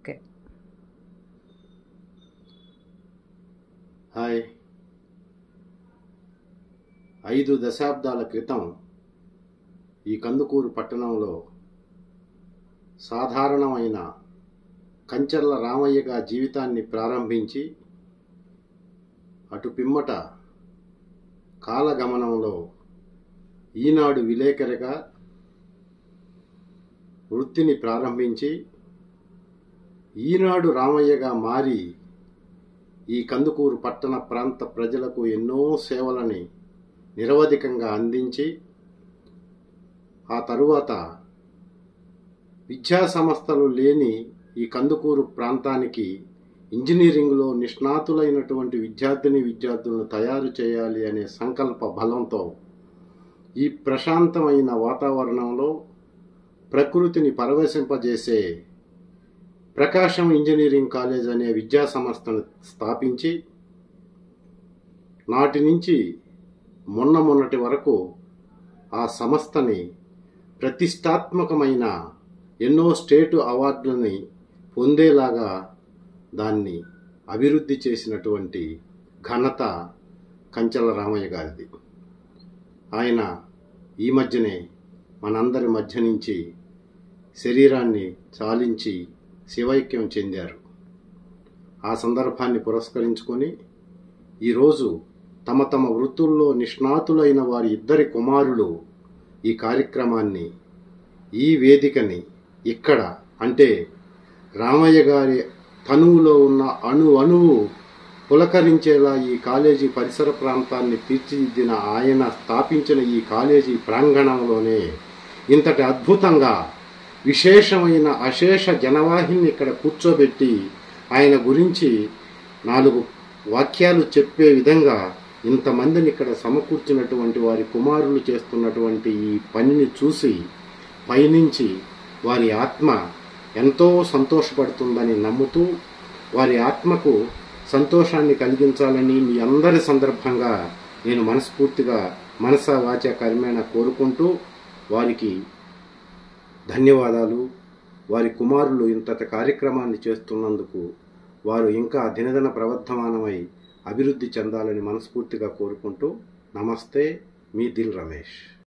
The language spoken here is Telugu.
ఓకే. హాయ్. 5 దశాబ్దాల క్రితం ఈ కందుకూరు పట్టణంలో సాధారణమైన కంచర్ల రామయ్యగా జీవితాన్ని ప్రారంభించి అటు పిమ్మట కాలగమనంలో ఈనాడు విలేకరిగా వృత్తిని ప్రారంభించి ఈనాడు రామయ్యగా మారి ఈ కందుకూరు పట్టణ ప్రాంత ప్రజలకు ఎన్నో సేవలని నిరవధికంగా అందించి ఆ తరువాత విద్యా సంస్థలు లేని ఈ కందుకూరు ప్రాంతానికి ఇంజనీరింగ్లో నిష్ణాతులైనటువంటి విద్యార్థులను తయారు చేయాలి అనే సంకల్ప బలంతో ఈ ప్రశాంతమైన వాతావరణంలో ప్రకృతిని పరవశింపజేసే ప్రకాశం ఇంజనీరింగ్ కాలేజ్ అనే విద్యా సంస్థను స్థాపించి నాటి నుంచి మొన్నటి వరకు ఆ సంస్థని ప్రతిష్టాత్మకమైన ఎన్నో స్టేటు అవార్డులని పొందేలాగా దాన్ని అభివృద్ధి చేసినటువంటి ఘనత కంచర్ల రామయ్య గారిది. ఆయన ఈ మధ్యనే మనందరి మధ్య నుంచి శరీరాన్ని చాలించి శివైక్యం చెందారు. ఆ సందర్భాన్ని పురస్కరించుకొని ఈరోజు తమ తమ వృత్తుల్లో నిష్ణాతులైన వారి ఇద్దరి కుమారులు ఈ కార్యక్రమాన్ని, ఈ వేదికని ఇక్కడ అంటే రామయ్య గారి తనువులో ఉన్న అణువు పులకరించేలా ఈ కాలేజీ పరిసర ప్రాంతాన్ని తీర్చిదిద్దిన ఆయన స్థాపించిన ఈ కాలేజీ ప్రాంగణంలోనే ఇంతటి అద్భుతంగా విశేషమైన అశేష జనవాహిని ఇక్కడ కూర్చోబెట్టి ఆయన గురించి 4 వాక్యాలు చెప్పే విధంగా ఇంతమందిని ఇక్కడ సమకూర్చినటువంటి వారి కుమారులు చేస్తున్నటువంటి ఈ పనిని చూసి పయనించి వారి ఆత్మ ఎంతో సంతోషపడుతుందని నమ్ముతూ వారి ఆత్మకు సంతోషాన్ని కలిగించాలని మీ అందరి సందర్భంగా నేను మనస్ఫూర్తిగా మనస వాచ కర్మేణ కోరుకుంటూ వారికి ధన్యవాదాలు. వారి కుమారులు ఇంతటి కార్యక్రమాన్ని చేస్తున్నందుకు వారు ఇంకా దినదిన ప్రవర్ధమానమై అభివృద్ధి చెందాలని మనస్ఫూర్తిగా కోరుకుంటూ నమస్తే, మీ దిల్ రమేష్.